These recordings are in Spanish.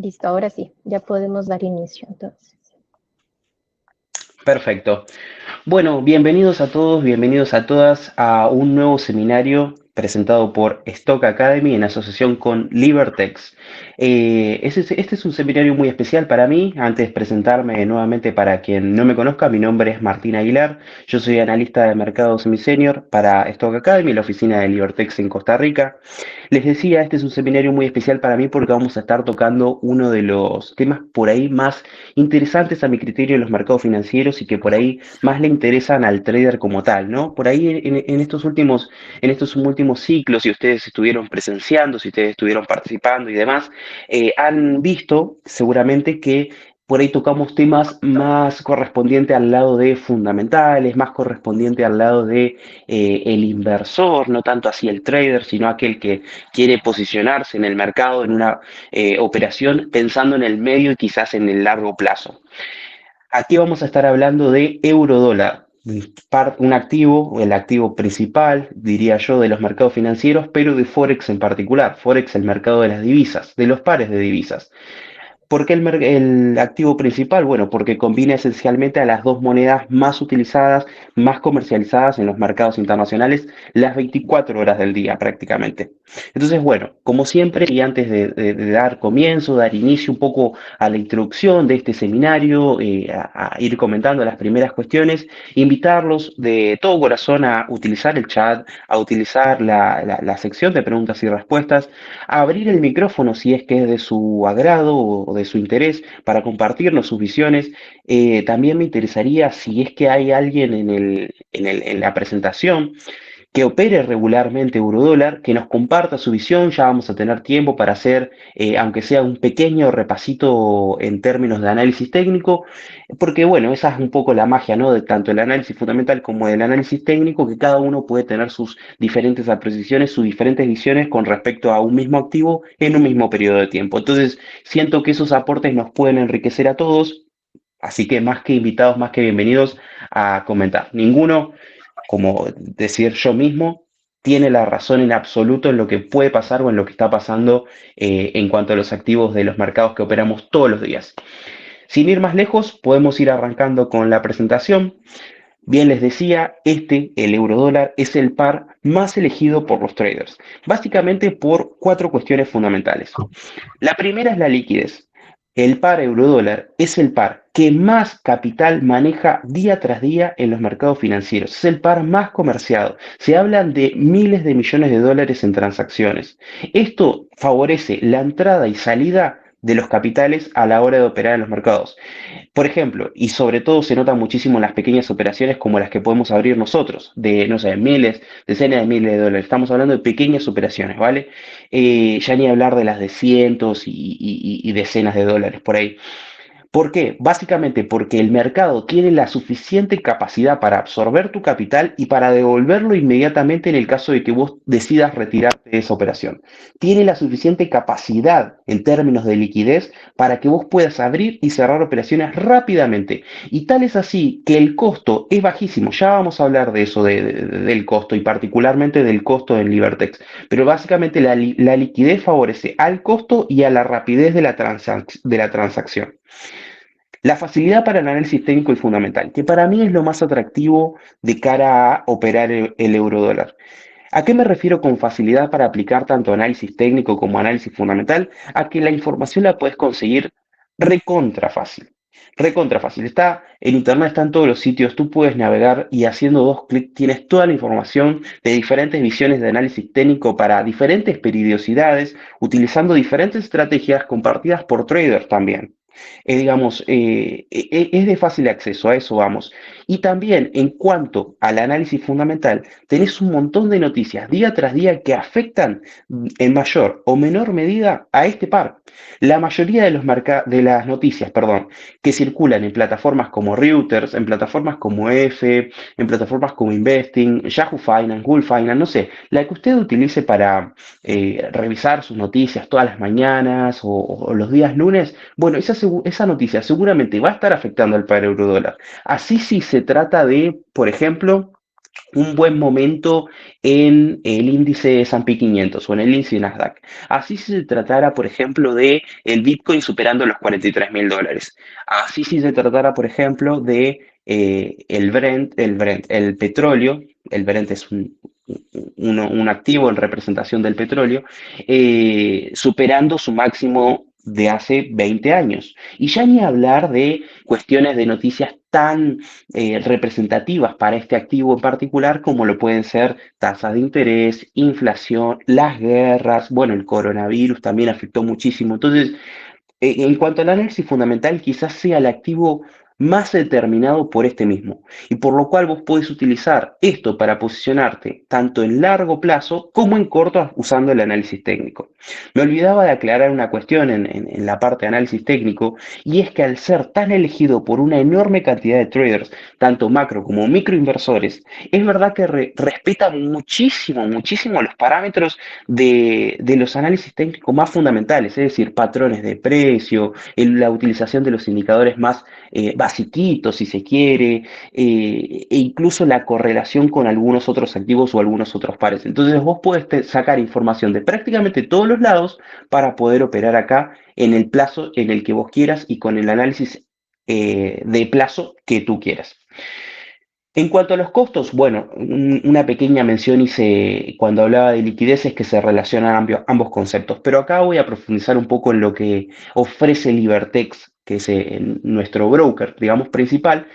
Listo, ahora sí, ya podemos dar inicio entonces. Perfecto. Bueno, bienvenidos a todos, bienvenidos a todas a un nuevo seminario presentado por Stock Academy en asociación con Libertex. Este es un seminario muy especial para mí. Antes de presentarme nuevamente para quien no me conozca, mi nombre es Martín Aguilar. Yo soy analista de mercado semisenior para Stock Academy, la oficina de Libertex en Costa Rica. Les decía, este es un seminario muy especial para mí porque vamos a estar tocando uno de los temas por ahí más interesantes a mi criterio en los mercados financieros y que por ahí más le interesan al trader como tal, ¿no? Por ahí en estos últimos ciclos, si ustedes estuvieron presenciando, si ustedes estuvieron participando y demás, han visto seguramente que por ahí tocamos temas más correspondientes al lado de fundamentales, más correspondiente al lado de el inversor, no tanto así el trader, sino aquel que quiere posicionarse en el mercado en una operación pensando en el medio y quizás en el largo plazo. Aquí vamos a estar hablando de euro-dólar, un activo, el activo principal, diría yo, de los mercados financieros, pero de Forex en particular. Forex, el mercado de las divisas, de los pares de divisas. ¿Por qué el activo principal? Bueno, porque combina esencialmente a las dos monedas más utilizadas, más comercializadas en los mercados internacionales, las 24 horas del día prácticamente. Entonces, bueno, como siempre, y antes de dar comienzo, dar inicio un poco a la introducción de este seminario, a ir comentando las primeras cuestiones, invitarlos de todo corazón a utilizar el chat, a utilizar la sección de preguntas y respuestas, a abrir el micrófono si es que es de su agrado o de su interés para compartirnos sus visiones. También me interesaría si es que hay alguien en la presentación que opere regularmente eurodólar, que nos comparta su visión. Ya vamos a tener tiempo para hacer, aunque sea un pequeño repasito en términos de análisis técnico, porque bueno, esa es un poco la magia, ¿no? De tanto el análisis fundamental como del análisis técnico, que cada uno puede tener sus diferentes apreciaciones, sus diferentes visiones con respecto a un mismo activo en un mismo periodo de tiempo. Entonces, siento que esos aportes nos pueden enriquecer a todos. Así que más que invitados, más que bienvenidos a comentar. Ninguno, como decir yo mismo, tiene la razón en absoluto en lo que puede pasar o en lo que está pasando en cuanto a los activos de los mercados que operamos todos los días. Sin ir más lejos, podemos ir arrancando con la presentación. Bien les decía, el eurodólar, es el par más elegido por los traders, básicamente por cuatro cuestiones fundamentales. La primera es la liquidez. El par eurodólar es el par que más capital maneja día tras día en los mercados financieros. Es el par más comerciado. Se hablan de miles de millones de dólares en transacciones. Esto favorece la entrada y salida de los capitales a la hora de operar en los mercados. Por ejemplo, y sobre todo se nota muchísimo en las pequeñas operaciones como las que podemos abrir nosotros, de, no sé, miles, decenas de miles de dólares. Estamos hablando de pequeñas operaciones, ¿vale? Ya ni hablar de las de cientos y decenas de dólares por ahí. ¿Por qué? Básicamente porque el mercado tiene la suficiente capacidad para absorber tu capital y para devolverlo inmediatamente en el caso de que vos decidas retirarte de esa operación. Tiene la suficiente capacidad en términos de liquidez para que vos puedas abrir y cerrar operaciones rápidamente. Y tal es así que el costo es bajísimo. Ya vamos a hablar de eso, del costo y particularmente del costo en Libertex. Pero básicamente la liquidez favorece al costo y a la rapidez de de la transacción. La facilidad para el análisis técnico y fundamental, que para mí es lo más atractivo de cara a operar el eurodólar. ¿A qué me refiero con facilidad para aplicar tanto análisis técnico como análisis fundamental? A que la información la puedes conseguir recontra fácil. Recontra fácil. Está en internet, está en todos los sitios. Tú puedes navegar y haciendo dos clics tienes toda la información de diferentes visiones de análisis técnico para diferentes periodicidades, utilizando diferentes estrategias compartidas por traders también. Es de fácil acceso, a eso vamos. Y también en cuanto al análisis fundamental, tenés un montón de noticias día tras día que afectan en mayor o menor medida a este par. La mayoría de las noticias, perdón, que circulan en plataformas como Reuters, en plataformas como EFE, en plataformas como Investing, Yahoo Finance, Google Finance, no sé, la que usted utilice para revisar sus noticias todas las mañanas o los días lunes, bueno, esa noticia seguramente va a estar afectando al par euro dólar. Así si se trata de, por ejemplo, un buen momento en el índice S&P 500 o en el índice Nasdaq. Así si se tratara, por ejemplo, de el Bitcoin superando los $43.000. Así si se tratara, por ejemplo, de el petróleo. El Brent es un activo en representación del petróleo, superando su máximo de hace 20 años. Y ya ni hablar de cuestiones de noticias tan representativas para este activo en particular, como lo pueden ser tasas de interés, inflación, las guerras, bueno, el coronavirus también afectó muchísimo. Entonces, en cuanto al análisis fundamental, quizás sea el activo más determinado por este mismo, y por lo cual vos podés utilizar esto para posicionarte tanto en largo plazo como en corto usando el análisis técnico. Me olvidaba de aclarar una cuestión en la parte de análisis técnico, y es que al ser tan elegido por una enorme cantidad de traders, tanto macro como microinversores, es verdad que respeta muchísimo, muchísimo los parámetros de los análisis técnicos más fundamentales, es decir, patrones de precio, la utilización de los indicadores más basiquitos, si se quiere, e incluso la correlación con algunos otros activos o algunos otros pares. Entonces vos podés sacar información de prácticamente todos los lados para poder operar acá en el plazo en el que vos quieras y con el análisis de plazo que tú quieras. En cuanto a los costos, bueno, una pequeña mención hice cuando hablaba de liquideces que se relacionan ambos conceptos, pero acá voy a profundizar un poco en lo que ofrece Libertex, que es nuestro broker, digamos, principal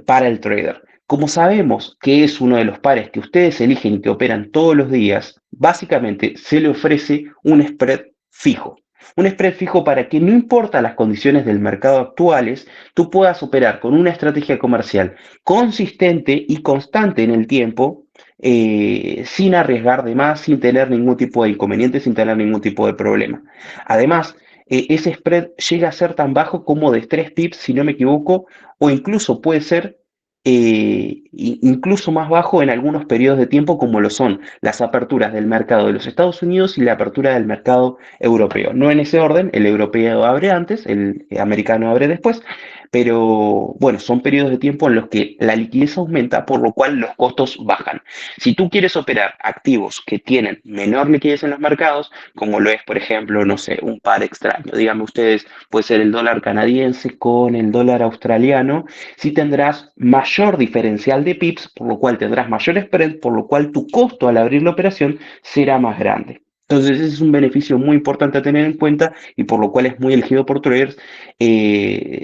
para el trader. Como sabemos que es uno de los pares que ustedes eligen y que operan todos los días, básicamente se le ofrece un spread fijo. Un spread fijo para que no importa las condiciones del mercado actuales, tú puedas operar con una estrategia comercial consistente y constante en el tiempo, sin arriesgar de más, sin tener ningún tipo de inconveniente, sin tener ningún tipo de problema. Además, ese spread llega a ser tan bajo como de 3 pips, si no me equivoco, o incluso puede ser incluso más bajo en algunos periodos de tiempo, como lo son las aperturas del mercado de los Estados Unidos y la apertura del mercado europeo. No en ese orden, el europeo abre antes, el americano abre después, pero bueno, son periodos de tiempo en los que la liquidez aumenta, por lo cual los costos bajan. Si tú quieres operar activos que tienen menor liquidez en los mercados, como lo es, por ejemplo, no sé, un par extraño, díganme ustedes, puede ser el dólar canadiense con el dólar australiano, sí tendrás mayor diferencial de pips, por lo cual tendrás mayor spread, por lo cual tu costo al abrir la operación será más grande. Entonces, ese es un beneficio muy importante a tener en cuenta y por lo cual es muy elegido por traders,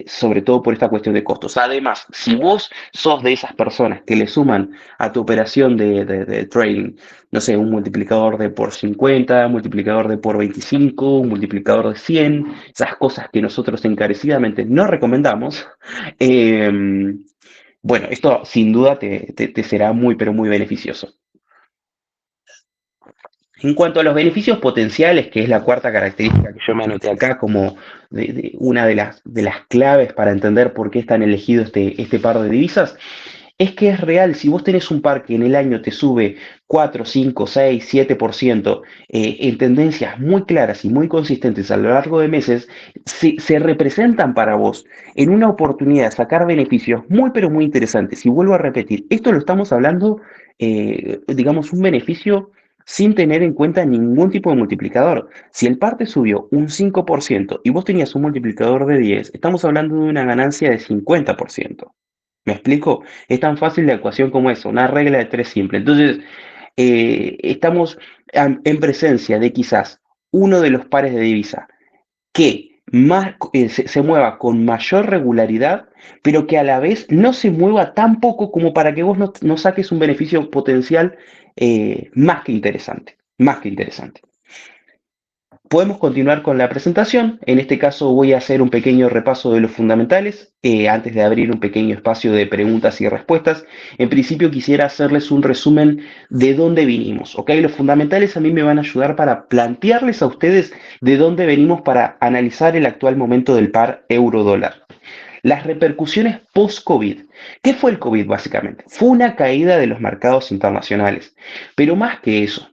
sobre todo por esta cuestión de costos. Además, si vos sos de esas personas que le suman a tu operación de trading, no sé, un multiplicador de por 50, multiplicador de por 25, un multiplicador de 100, esas cosas que nosotros encarecidamente no recomendamos, eh, bueno, esto sin duda te será muy, pero muy beneficioso. En cuanto a los beneficios potenciales, que es la cuarta característica que yo me anoté acá como una de las claves para entender por qué están elegidos este par de divisas, es que es real. Si vos tenés un par que en el año te sube 4, 5, 6, 7% en tendencias muy claras y muy consistentes a lo largo de meses, se representan para vos en una oportunidad de sacar beneficios muy, pero muy interesantes. Y vuelvo a repetir, esto lo estamos hablando, digamos, un beneficio sin tener en cuenta ningún tipo de multiplicador. Si el par te subió un 5% y vos tenías un multiplicador de 10, estamos hablando de una ganancia de 50%. ¿Me explico? Es tan fácil la ecuación como eso, una regla de tres simple. Entonces, estamos en presencia de quizás uno de los pares de divisa que más, se mueva con mayor regularidad, pero que a la vez no se mueva tan poco como para que vos no saques un beneficio potencial más que interesante. Más que interesante. Podemos continuar con la presentación. En este caso voy a hacer un pequeño repaso de los fundamentales antes de abrir un pequeño espacio de preguntas y respuestas. En principio quisiera hacerles un resumen de dónde vinimos. ¿Ok? Los fundamentales a mí me van a ayudar para plantearles a ustedes de dónde venimos para analizar el actual momento del par euro-dólar. Las repercusiones post-COVID. ¿Qué fue el COVID básicamente? Fue una caída de los mercados internacionales. Pero más que eso,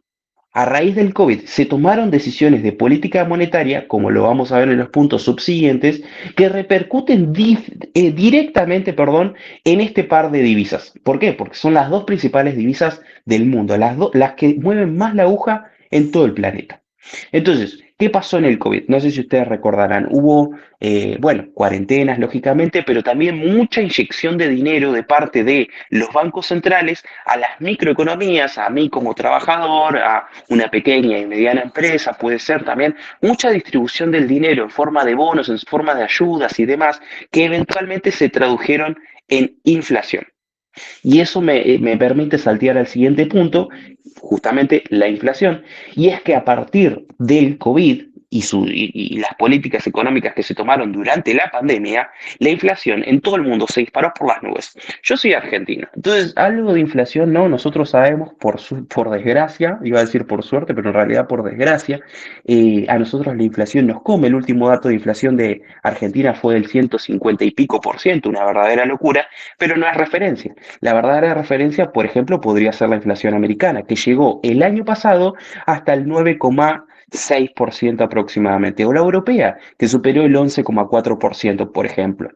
A raíz del COVID se tomaron decisiones de política monetaria, como lo vamos a ver en los puntos subsiguientes, que repercuten directamente, perdón, en este par de divisas. ¿Por qué? Porque son las dos principales divisas del mundo, las que mueven más la aguja en todo el planeta. Entonces, ¿qué pasó en el COVID? No sé si ustedes recordarán, hubo, bueno, cuarentenas, lógicamente, pero también mucha inyección de dinero de parte de los bancos centrales a las microeconomías, a mí como trabajador, a una pequeña y mediana empresa, puede ser también mucha distribución del dinero en forma de bonos, en forma de ayudas y demás, que eventualmente se tradujeron en inflación. Y eso me permite saltear al siguiente punto, justamente la inflación. Y es que a partir del COVID y las políticas económicas que se tomaron durante la pandemia, la inflación en todo el mundo se disparó por las nubes. Yo soy argentino, entonces algo de inflación no, nosotros sabemos por desgracia, iba a decir por suerte, pero en realidad por desgracia, a nosotros la inflación nos come. El último dato de inflación de Argentina fue del 150 y pico por ciento, una verdadera locura, pero no es referencia. La verdadera referencia, por ejemplo, podría ser la inflación americana, que llegó el año pasado hasta el 9,6% aproximadamente, o la europea, que superó el 11,4%, por ejemplo.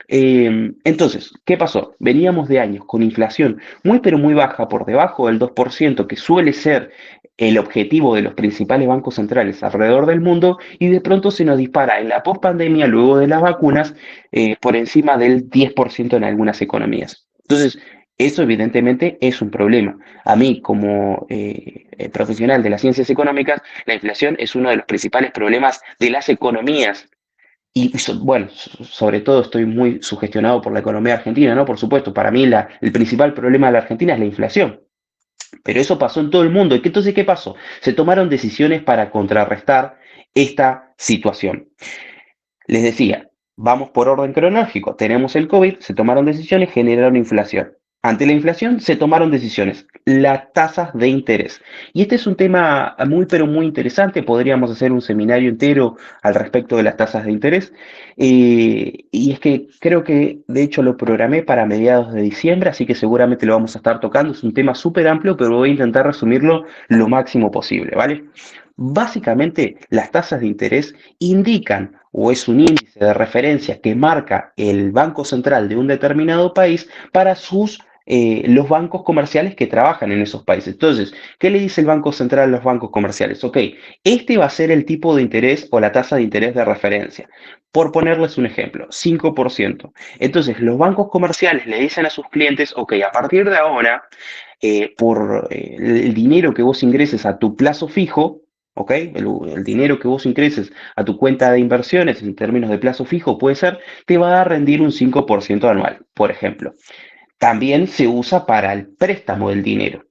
Entonces, ¿qué pasó? Veníamos de años con inflación muy pero muy baja, por debajo del 2%, que suele ser el objetivo de los principales bancos centrales alrededor del mundo, y de pronto se nos dispara en la pospandemia, luego de las vacunas, por encima del 10% en algunas economías. Entonces, eso evidentemente es un problema. A mí, como profesional de las ciencias económicas, la inflación es uno de los principales problemas de las economías. Bueno, sobre todo estoy muy sugestionado por la economía argentina, ¿no? Por supuesto, para mí el principal problema de la Argentina es la inflación. Pero eso pasó en todo el mundo. Entonces, ¿qué pasó? Se tomaron decisiones para contrarrestar esta situación. Les decía, vamos por orden cronológico. Tenemos el COVID, se tomaron decisiones, generaron inflación. Ante la inflación se tomaron decisiones, las tasas de interés. Y este es un tema muy, pero muy interesante. Podríamos hacer un seminario entero al respecto de las tasas de interés. Y es que creo que, de hecho, lo programé para mediados de diciembre, así que seguramente lo vamos a estar tocando. Es un tema súper amplio, pero voy a intentar resumirlo lo máximo posible, ¿vale? Básicamente, las tasas de interés indican o es un índice de referencia que marca el Banco Central de un determinado país para los bancos comerciales que trabajan en esos países. Entonces, ¿qué le dice el Banco Central a los bancos comerciales? Ok, este va a ser el tipo de interés o la tasa de interés de referencia. Por ponerles un ejemplo, 5%. Entonces, los bancos comerciales le dicen a sus clientes, ok, a partir de ahora, por el dinero que vos ingreses a tu plazo fijo, ¿ok? El dinero que vos ingreses a tu cuenta de inversiones en términos de plazo fijo puede ser, te va a rendir un 5% anual, por ejemplo. También se usa para el préstamo del dinero.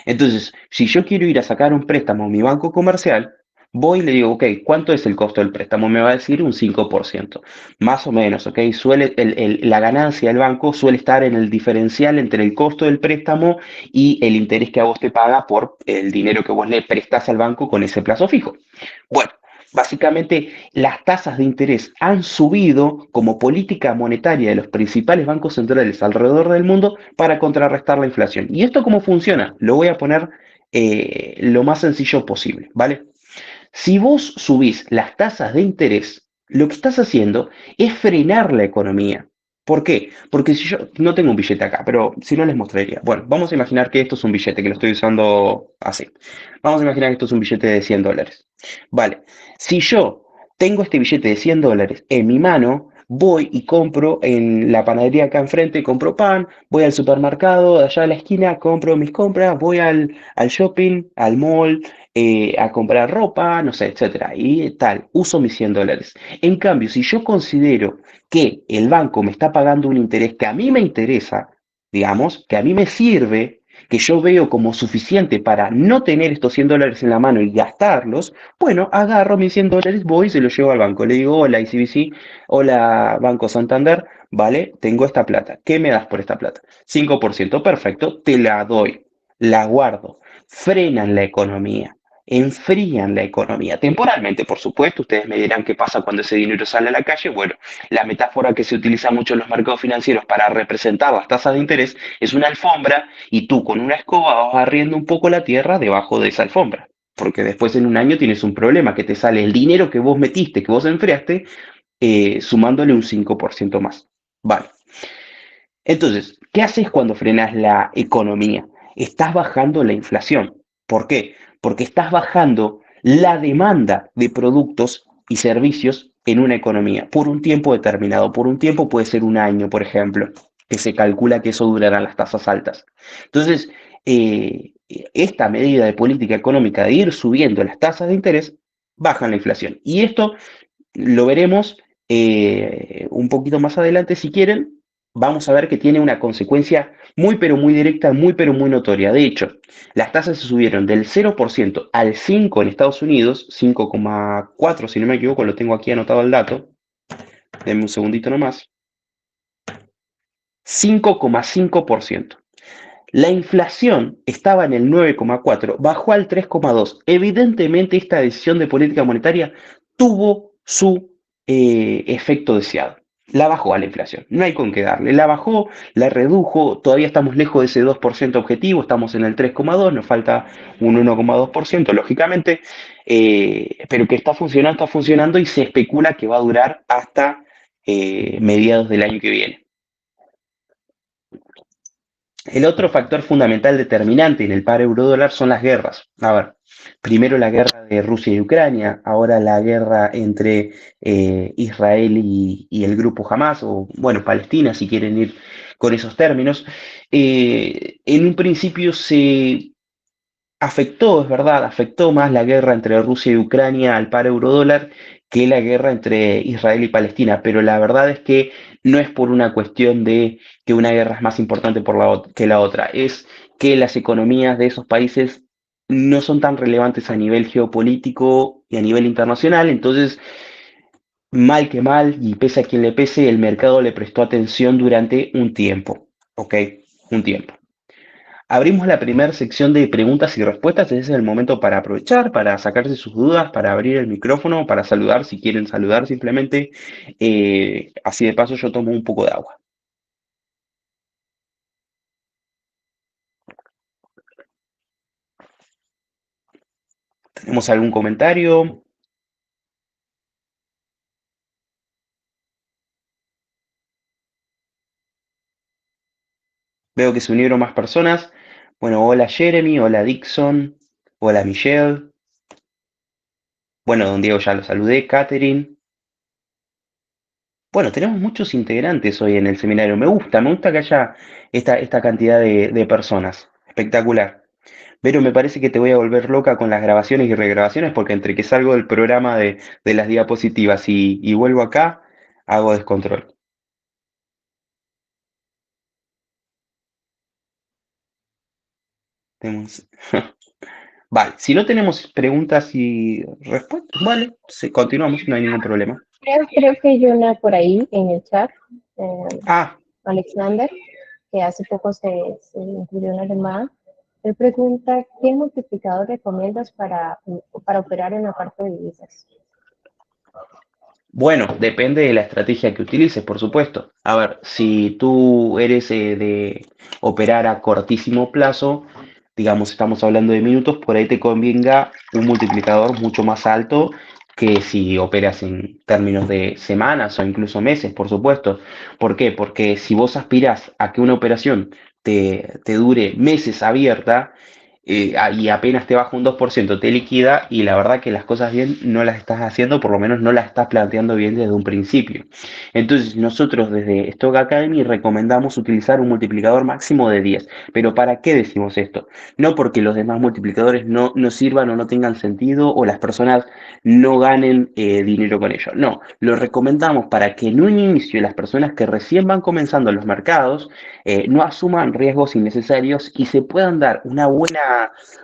Entonces, si yo quiero ir a sacar un préstamo a mi banco comercial, voy y le digo, ok, ¿cuánto es el costo del préstamo? Me va a decir un 5%, más o menos, ok. La ganancia del banco suele estar en el diferencial entre el costo del préstamo y el interés que a vos te paga por el dinero que vos le prestás al banco con ese plazo fijo. Bueno, básicamente, las tasas de interés han subido como política monetaria de los principales bancos centrales alrededor del mundo para contrarrestar la inflación. ¿Y esto cómo funciona? Lo voy a poner lo más sencillo posible, ¿vale? Si vos subís las tasas de interés, lo que estás haciendo es frenar la economía. ¿Por qué? Porque si yo no tengo un billete acá, pero si no les mostraría. Bueno, vamos a imaginar que esto es un billete, que lo estoy usando así. Vamos a imaginar que esto es un billete de $100. Vale, si yo tengo este billete de $100 en mi mano, voy y compro en la panadería acá enfrente, compro pan, voy al supermercado, allá a la esquina, compro mis compras, voy al shopping, al mall, a comprar ropa, no sé, etcétera, y tal, uso mis $100. En cambio, si yo considero que el banco me está pagando un interés que a mí me interesa, digamos, que a mí me sirve, que yo veo como suficiente para no tener estos $100 en la mano y gastarlos, bueno, agarro mis $100, voy y se los llevo al banco. Le digo, hola ICBC, hola Banco Santander, vale, tengo esta plata. ¿Qué me das por esta plata? 5%, perfecto, te la doy, la guardo. Frenan la economía. enfrían la economía. Temporalmente, por supuesto, ustedes me dirán qué pasa cuando ese dinero sale a la calle. Bueno, la metáfora que se utiliza mucho en los mercados financieros para representar las tasas de interés es una alfombra y tú con una escoba vas barriendo un poco la tierra debajo de esa alfombra. Porque después en un año tienes un problema, que te sale el dinero que vos metiste, que vos enfriaste, sumándole un 5% más. Vale. Entonces, ¿qué haces cuando frenas la economía? Estás bajando la inflación. ¿Por qué? Porque estás bajando la demanda de productos y servicios en una economía por un tiempo determinado. Por un tiempo puede ser un año, por ejemplo, que se calcula que eso durará las tasas altas. Entonces, esta medida de política económica de ir subiendo las tasas de interés bajan la inflación. Y esto lo veremos un poquito más adelante si quieren. Vamos a ver que tiene una consecuencia muy pero muy directa, muy pero muy notoria. De hecho, las tasas se subieron del 0% al 5% en Estados Unidos, 5,4 si no me equivoco, lo tengo aquí anotado el dato. Denme un segundito nomás. 5,5%. La inflación estaba en el 9,4, bajó al 3,2. Evidentemente esta decisión de política monetaria tuvo su efecto deseado. La bajó a la inflación, no hay con qué darle. La bajó, la redujo, todavía estamos lejos de ese 2% objetivo, estamos en el 3,2, nos falta un 1,2%, lógicamente, pero que está funcionando y se especula que va a durar hasta mediados del año que viene. El otro factor fundamental determinante en el par euro-dólar son las guerras. A ver, primero la guerra de Rusia y Ucrania, ahora la guerra entre Israel y el grupo Hamas, o bueno, Palestina, si quieren ir con esos términos. En un principio se afectó, es verdad, afectó más la guerra entre Rusia y Ucrania al par euro-dólar que la guerra entre Israel y Palestina, pero la verdad es que no es por una cuestión de que una guerra es más importante que la otra, es que las economías de esos países no son tan relevantes a nivel geopolítico y a nivel internacional, entonces, mal que mal, y pese a quien le pese, el mercado le prestó atención durante un tiempo, ¿ok? Un tiempo. Abrimos la primera sección de preguntas y respuestas. Ese es el momento para aprovechar, para sacarse sus dudas, para abrir el micrófono, para saludar si quieren saludar simplemente. Así de paso yo tomo un poco de agua. ¿Tenemos algún comentario? Veo que se unieron más personas. Bueno, hola Jeremy, hola Dixon, hola Michelle. Bueno, don Diego ya lo saludé, Catherine. Bueno, tenemos muchos integrantes hoy en el seminario. Me gusta que haya esta cantidad de personas. Espectacular. Pero me parece que te voy a volver loca con las grabaciones y regrabaciones porque entre que salgo del programa de las diapositivas y vuelvo acá, hago descontrol. Tenemos- Vale, si no tenemos preguntas y respuestas, vale, continuamos, no hay ningún problema. Creo que hay una por ahí en el chat, eh, Ah, Alexander, que hace poco se incluyó en la llamada. Él pregunta, ¿qué multiplicador recomiendas para operar en la parte de divisas? bueno, depende de la estrategia que utilices, por supuesto. A ver, si tú eres de operar a cortísimo plazo, digamos, estamos hablando de minutos, por ahí te convenga un multiplicador mucho más alto que si operas en términos de semanas o incluso meses, por supuesto. ¿Por qué? Porque si vos aspirás a que una operación te dure meses abierta, y apenas te baja un 2% te liquida y la verdad que las cosas bien no las estás haciendo, por lo menos no las estás planteando bien desde un principio. Entonces nosotros desde Stock Academy recomendamos utilizar un multiplicador máximo de 10. ¿Pero para qué decimos esto? No porque los demás multiplicadores no sirvan o no tengan sentido o las personas no ganen dinero con ello. No, lo recomendamos para que en un inicio las personas que recién van comenzando en los mercados no asuman riesgos innecesarios y se puedan dar una buena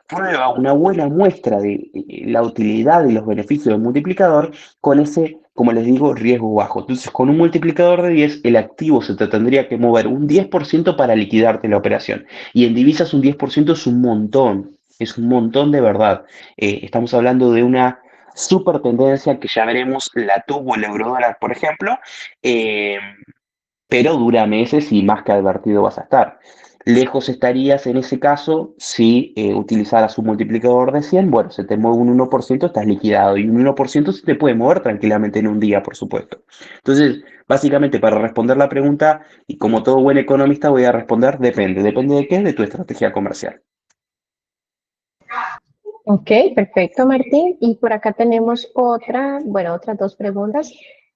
prueba, una buena muestra de la utilidad y los beneficios del multiplicador con ese, como les digo, riesgo bajo. Entonces, con un multiplicador de 10, el activo se te tendría que mover un 10% para liquidarte la operación. Y en divisas un 10% es un montón. es un montón de verdad. Estamos hablando de una super tendencia que ya veremos, la tuvo el eurodólar, por ejemplo, eh, pero dura meses y más que advertido vas a estar. Lejos estarías en ese caso si utilizaras un multiplicador de 100, bueno, se te mueve un 1%, estás liquidado y un 1% se te puede mover tranquilamente en un día, por supuesto. Entonces, básicamente para responder la pregunta, y como todo buen economista voy a responder, depende. ¿Depende de qué? De tu estrategia comercial. Ok, perfecto, Martín. Y por acá tenemos otra, bueno, otras dos preguntas.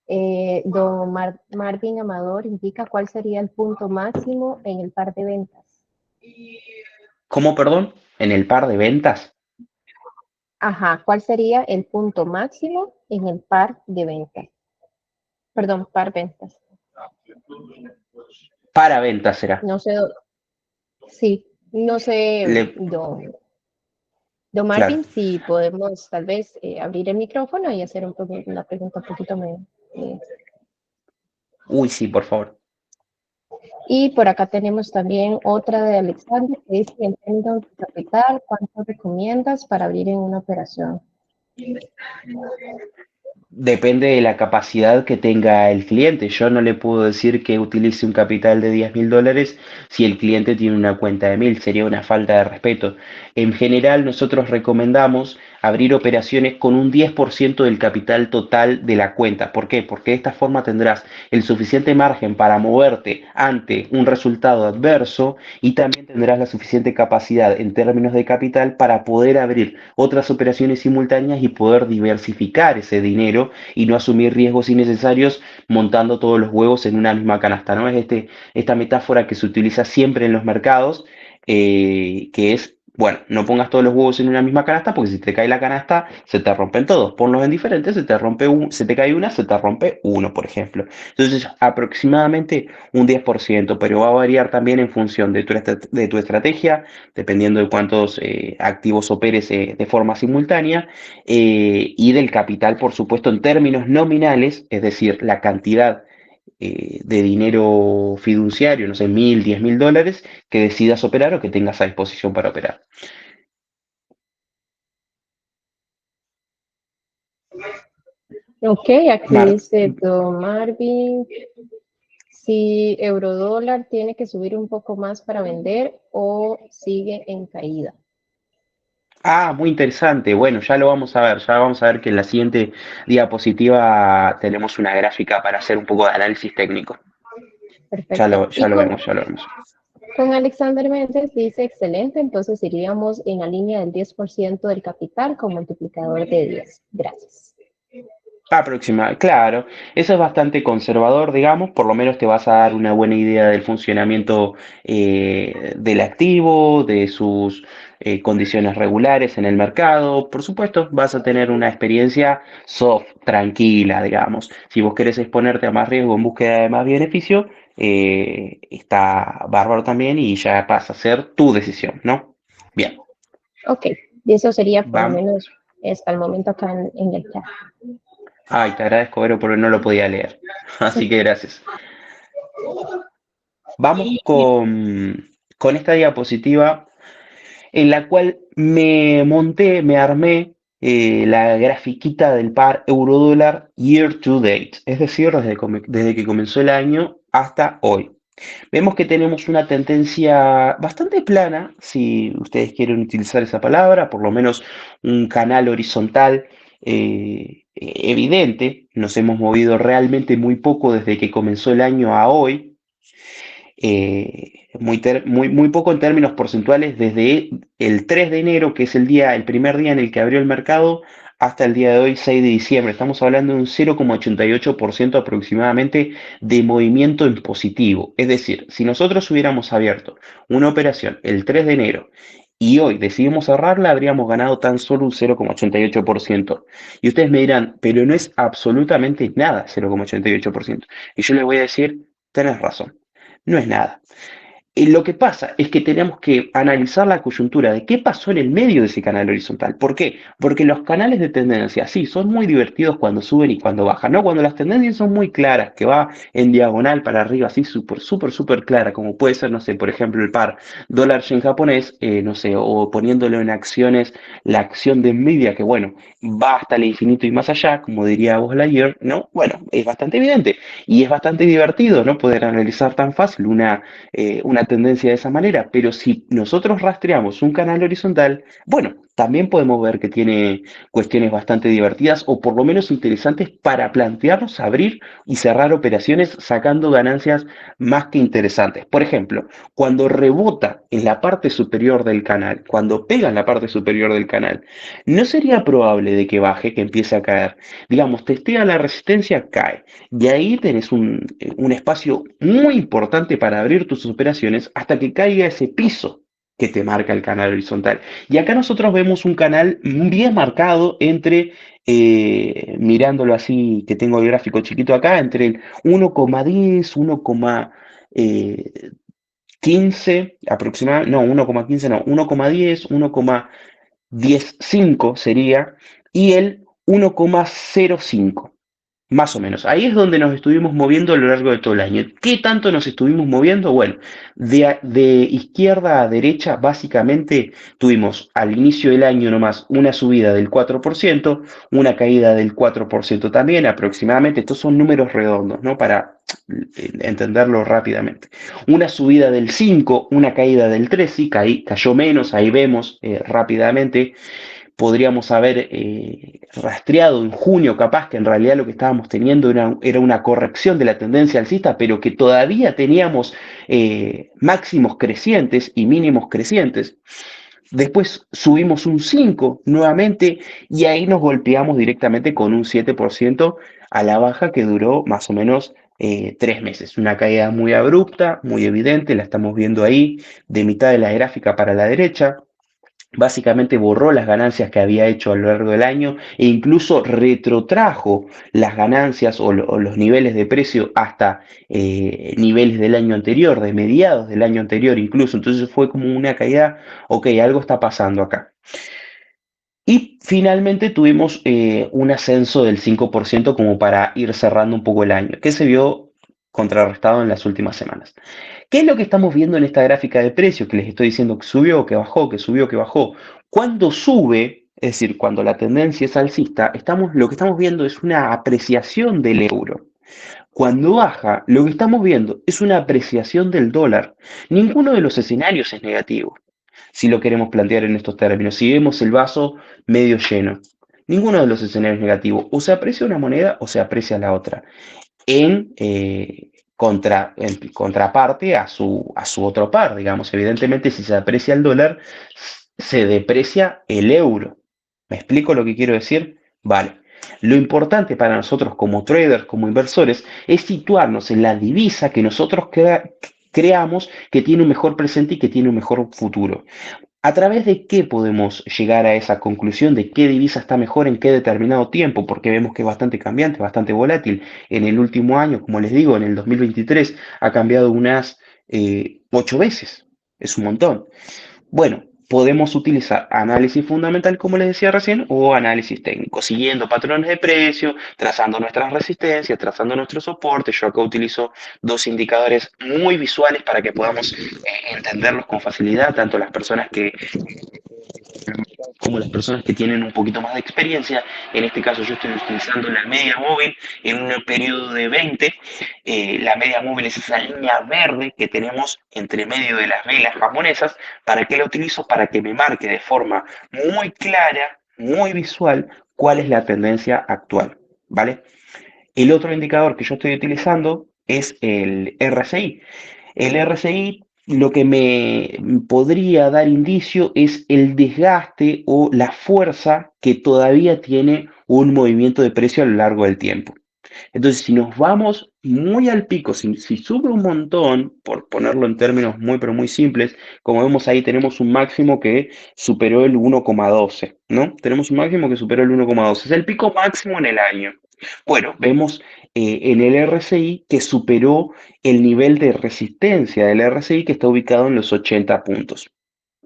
Marvin Amador indica cuál sería el punto máximo en el par de ventas. ¿Cómo, perdón? En el par de ventas. Ajá, ¿cuál sería el punto máximo en el par de ventas? Perdón, par ventas. Para ventas será. No sé, sí, no sé, Le- don claro. Marvin, si podemos tal vez abrir el micrófono y hacer una pregunta un poquito menos. Uy, sí, por favor. Y por acá tenemos también otra de Alexander que dice, en términos de capital, ¿cuánto recomiendas para abrir en una operación? Depende de la capacidad que tenga el cliente. Yo no le puedo decir que utilice un capital de $10.000 si el cliente tiene una cuenta de 1.000. Sería una falta de respeto. En general, nosotros recomendamos abrir operaciones con un 10% del capital total de la cuenta. ¿Por qué? Porque de esta forma tendrás el suficiente margen para moverte ante un resultado adverso y también tendrás la suficiente capacidad en términos de capital para poder abrir otras operaciones simultáneas y poder diversificar ese dinero y no asumir riesgos innecesarios montando todos los huevos en una misma canasta, ¿no? Es esta metáfora que se utiliza siempre en los mercados, que es, bueno, no pongas todos los huevos en una misma canasta porque si te cae la canasta se te rompen todos. Ponlos en diferentes, se te cae una, se te rompe uno, por ejemplo. Entonces, aproximadamente un 10%, pero va a variar también en función de tu estrategia, dependiendo de cuántos activos operes de forma simultánea, y del capital, por supuesto, en términos nominales, es decir, la cantidad de dinero fiduciario, no sé, 1.000, $10.000, que decidas operar o que tengas a disposición para operar. Ok, aquí Mar dice Don Marvin, si eurodólar tiene que subir un poco más para vender o sigue en caída. Muy interesante. Bueno, ya lo vamos a ver. Ya vamos a ver que en la siguiente diapositiva tenemos una gráfica para hacer un poco de análisis técnico. Perfecto. Ya lo vemos, ya lo vemos. Con Alexander Méndez dice, excelente, entonces iríamos en la línea del 10% del capital con multiplicador de 10. Gracias. Claro, eso es bastante conservador, digamos, por lo menos te vas a dar una buena idea del funcionamiento del activo, de sus condiciones regulares en el mercado. Por supuesto, vas a tener una experiencia soft, tranquila, digamos. Si vos querés exponerte a más riesgo en búsqueda de más beneficio, está bárbaro también y ya pasa a ser tu decisión, ¿no? Bien, Ok, y eso sería por lo vamos. menos hasta el momento acá en el chat. Ay, te agradezco, Vero, porque no lo podía leer. Así que gracias. Vamos con esta diapositiva en la cual me armé la grafiquita del par euro-dólar year to date, es decir, desde que comenzó el año hasta hoy. Vemos que tenemos una tendencia bastante plana, si ustedes quieren utilizar esa palabra, por lo menos un canal horizontal evidente. Nos hemos movido realmente muy poco desde que comenzó el año a hoy, muy poco en términos porcentuales desde el 3 de enero, que es el primer día en el que abrió el mercado, hasta el día de hoy, 6 de diciembre. Estamos hablando de un 0,88% aproximadamente de movimiento en positivo. Es decir, si nosotros hubiéramos abierto una operación el 3 de enero y hoy decidimos cerrarla, habríamos ganado tan solo un 0,88%. Y ustedes me dirán, pero no es absolutamente nada 0,88%. Y yo les voy a decir, tenés razón, no es nada. Lo que pasa es que tenemos que analizar la coyuntura de qué pasó en el medio de ese canal horizontal. ¿Por qué? Porque los canales de tendencia, sí, son muy divertidos cuando suben y cuando bajan, ¿no? Cuando las tendencias son muy claras, que va en diagonal para arriba, así súper, súper, súper clara, como puede ser, no sé, por ejemplo, el par dólar-yen japonés, no sé, o poniéndolo en acciones, la acción de Nvidia, que bueno, va hasta el infinito y más allá, como diría Buzz Lightyear, ¿no? Bueno, es bastante evidente y es bastante divertido, ¿no? Poder analizar tan fácil una tendencia de esa manera, pero si nosotros rastreamos un canal horizontal, bueno, también podemos ver que tiene cuestiones bastante divertidas o por lo menos interesantes para plantearnos abrir y cerrar operaciones sacando ganancias más que interesantes. Por ejemplo, cuando rebota en la parte superior del canal, cuando pega en la parte superior del canal, no sería probable de que baje, que empiece a caer. Digamos, testea la resistencia, cae. Y ahí tenés un espacio muy importante para abrir tus operaciones hasta que caiga ese piso que te marca el canal horizontal. Y acá nosotros vemos un canal bien marcado entre, mirándolo así, que tengo el gráfico chiquito acá, entre el 1,10, 1,15 aproximadamente, no, 1,15 no, 1,10, 1,15 sería, y el 1,05. Más o menos. Ahí es donde nos estuvimos moviendo a lo largo de todo el año. ¿Qué tanto nos estuvimos moviendo? Bueno, de izquierda a derecha, básicamente tuvimos al inicio del año nomás una subida del 4%, una caída del 4% también aproximadamente. Estos son números redondos, ¿no? Para entenderlo rápidamente. Una subida del 5, una caída del 3, sí, cayó menos, ahí vemos rápidamente podríamos haber rastreado en junio, capaz que en realidad lo que estábamos teniendo era una corrección de la tendencia alcista, pero que todavía teníamos máximos crecientes y mínimos crecientes. Después subimos un 5 nuevamente y ahí nos golpeamos directamente con un 7% a la baja que duró más o menos 3 meses. Una caída muy abrupta, muy evidente, la estamos viendo ahí de mitad de la gráfica para la derecha. Básicamente borró las ganancias que había hecho a lo largo del año e incluso retrotrajo las ganancias o los niveles de precio hasta niveles del año anterior, de mediados del año anterior incluso. Entonces fue como una caída, ok, algo está pasando acá. Y finalmente tuvimos un ascenso del 5% como para ir cerrando un poco el año, que se vio contrarrestado en las últimas semanas. ¿Qué es lo que estamos viendo en esta gráfica de precios que les estoy diciendo que subió, que bajó, que subió, que bajó? Cuando sube, es decir, cuando la tendencia es alcista, lo que estamos viendo es una apreciación del euro. Cuando baja, lo que estamos viendo es una apreciación del dólar. Ninguno de los escenarios es negativo, si lo queremos plantear en estos términos. Si vemos el vaso medio lleno, ninguno de los escenarios es negativo. O se aprecia una moneda o se aprecia la otra en contraparte a su otro par, digamos. Evidentemente, si se aprecia el dólar, se deprecia el euro. ¿Me explico lo que quiero decir? Vale. Lo importante para nosotros como traders, como inversores, es situarnos en la divisa que nosotros creamos que tiene un mejor presente y que tiene un mejor futuro. ¿A través de qué podemos llegar a esa conclusión de qué divisa está mejor en qué determinado tiempo? Porque vemos que es bastante cambiante, bastante volátil. En el último año, como les digo, en el 2023 ha cambiado unas 8 veces. Es un montón. Bueno, podemos utilizar análisis fundamental, como les decía recién, o análisis técnico, siguiendo patrones de precio, trazando nuestras resistencias, trazando nuestros soportes. Yo acá utilizo dos indicadores muy visuales para que podamos entenderlos con facilidad, tanto las personas que como las personas que tienen un poquito más de experiencia. En este caso yo estoy utilizando la media móvil en un periodo de 20. La media móvil es esa línea verde que tenemos entre medio de las velas japonesas. ¿Para qué la utilizo? Para que me marque de forma muy clara, muy visual, cuál es la tendencia actual. ¿Vale? El otro indicador que yo estoy utilizando es el RSI. El RSI lo que me podría dar indicio es el desgaste o la fuerza que todavía tiene un movimiento de precio a lo largo del tiempo. Entonces, si nos vamos muy al pico, si sube un montón, por ponerlo en términos muy, pero muy simples, como vemos ahí, tenemos un máximo que superó el 1,12, ¿no? Tenemos un máximo que superó el 1,12. Es el pico máximo en el año. Bueno, vemos en el RSI que superó el nivel de resistencia del RSI que está ubicado en los 80 puntos.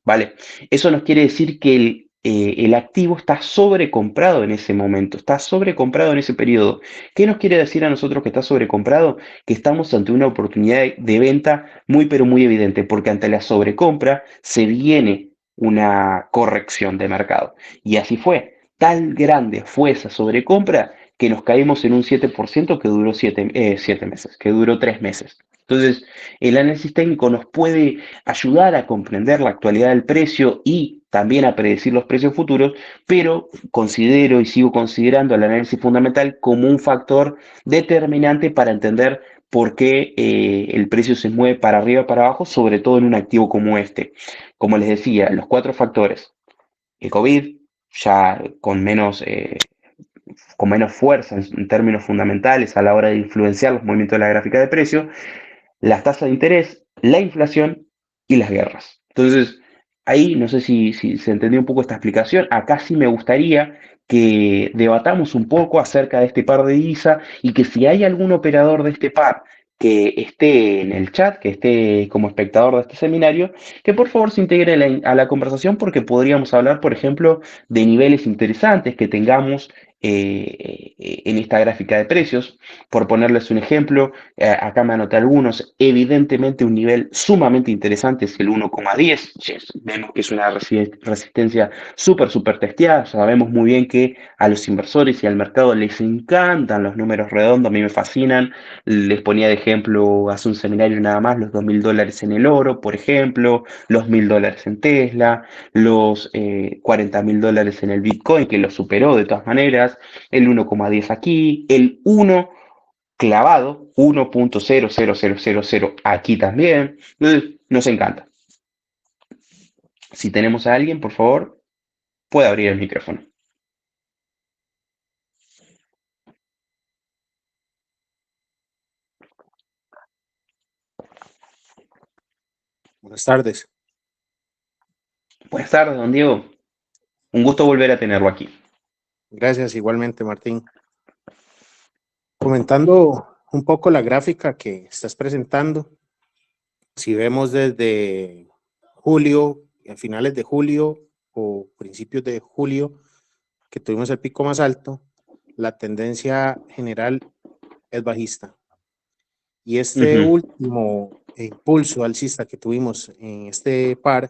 ¿Vale? Eso nos quiere decir que el activo está sobrecomprado en ese momento, está sobrecomprado en ese periodo. ¿Qué nos quiere decir a nosotros que está sobrecomprado? Que estamos ante una oportunidad de venta muy pero muy evidente, porque ante la sobrecompra se viene una corrección de mercado. Y así fue. Tal grande fue esa sobrecompra que nos caímos en un 7% que duró 7 meses, que duró 3 meses. Entonces, el análisis técnico nos puede ayudar a comprender la actualidad del precio y también a predecir los precios futuros, pero considero y sigo considerando el análisis fundamental como un factor determinante para entender por qué el precio se mueve para arriba o para abajo, sobre todo en un activo como este. Como les decía, los cuatro factores, el COVID, ya con menos fuerza en términos fundamentales a la hora de influenciar los movimientos de la gráfica de precios, las tasas de interés, la inflación y las guerras. Entonces, ahí no sé si se entendió un poco esta explicación. Acá sí me gustaría que debatamos un poco acerca de este par de divisa y que si hay algún operador de este par que esté en el chat, que esté como espectador de este seminario, que por favor se integre a la conversación porque podríamos hablar, por ejemplo, de niveles interesantes que tengamos en esta gráfica de precios. Por ponerles un ejemplo, acá me anoté algunos. Evidentemente, un nivel sumamente interesante es el 1,10. Vemos que es una resistencia súper testeada. Sabemos muy bien que a los inversores y al mercado les encantan los números redondos. A mí me fascinan. Les ponía de ejemplo hace un seminario nada más los $2.000 en el oro, por ejemplo, los $1.000 en Tesla, los $40.000 en el Bitcoin, que lo superó de todas maneras, el 1,10 aquí, el 1 clavado, 1.00000 aquí también. Entonces, nos encanta. Si tenemos a alguien, por favor, puede abrir el micrófono. Buenas tardes. Buenas tardes, don Diego. Un gusto volver a tenerlo aquí. Gracias, igualmente, Martín. Comentando un poco la gráfica que estás presentando, si vemos desde julio, a finales de julio o principios de julio, que tuvimos el pico más alto, la tendencia general es bajista. Y este último impulso alcista que tuvimos en este par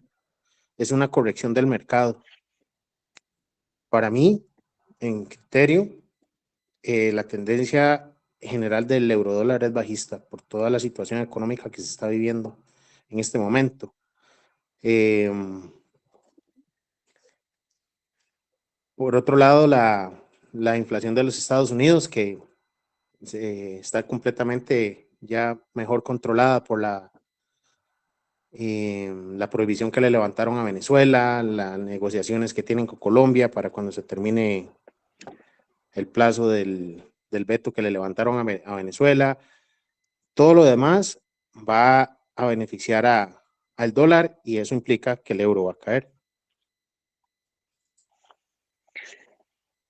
es una corrección del mercado. Para mí, en criterio, la tendencia general del eurodólar es bajista por toda la situación económica que se está viviendo en este momento. Por otro lado, la inflación de los Estados Unidos, que está completamente ya mejor controlada por la prohibición que le levantaron a Venezuela, las negociaciones que tienen con Colombia para cuando se termine el plazo del veto que le levantaron a Venezuela. Todo lo demás va a beneficiar al dólar y eso implica que el euro va a caer.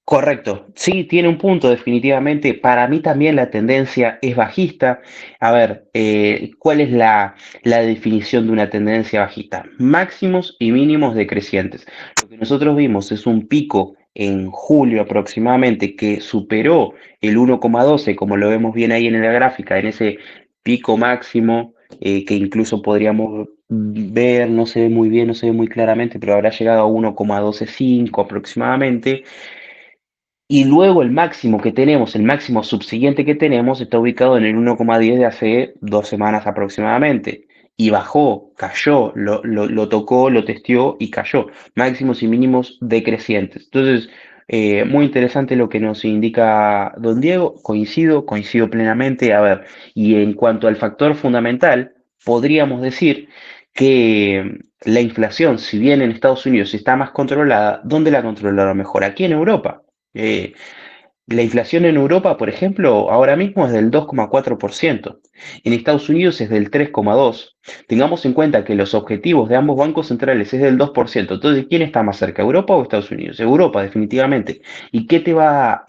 Correcto, sí, tiene un punto definitivamente. Para mí también la tendencia es bajista. A ver, ¿cuál es la definición de una tendencia bajista? Máximos y mínimos decrecientes. Lo que nosotros vimos es un pico en julio aproximadamente que superó el 1,12, como lo vemos bien ahí en la gráfica, en ese pico máximo que incluso podríamos ver, no se ve muy bien, no se ve muy claramente, pero habrá llegado a 1,125 aproximadamente. Y luego el máximo que tenemos, el máximo subsiguiente que tenemos, está ubicado en el 1,10 de hace 2 semanas aproximadamente. Y bajó, cayó, lo tocó, lo testeó y cayó. Máximos y mínimos decrecientes. Entonces, muy interesante lo que nos indica don Diego. Coincido plenamente. A ver, y en cuanto al factor fundamental, podríamos decir que la inflación, si bien en Estados Unidos está más controlada, ¿dónde la controlaron mejor? Aquí en Europa. Eh, la inflación en Europa, por ejemplo, ahora mismo es del 2,4%. En Estados Unidos es del 3,2%. Tengamos en cuenta que los objetivos de ambos bancos centrales es del 2%. Entonces, ¿quién está más cerca, Europa o Estados Unidos? Europa, definitivamente. ¿Y qué te va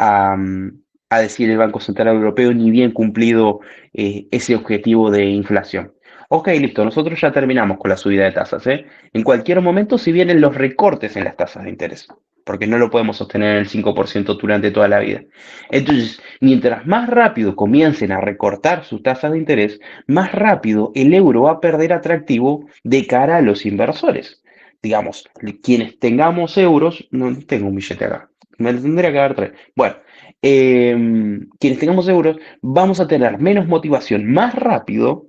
a decir el Banco Central Europeo, ni bien cumplido ese objetivo de inflación. Ok, listo, nosotros ya terminamos con la subida de tasas, ¿eh? En cualquier momento, si vienen los recortes en las tasas de interés, porque no lo podemos sostener en el 5% durante toda la vida. Entonces, mientras más rápido comiencen a recortar sus tasas de interés, más rápido el euro va a perder atractivo de cara a los inversores. Digamos, quienes tengamos euros, no tengo un billete acá, me lo tendría que dar tres. Bueno, quienes tengamos euros, vamos a tener menos motivación más rápido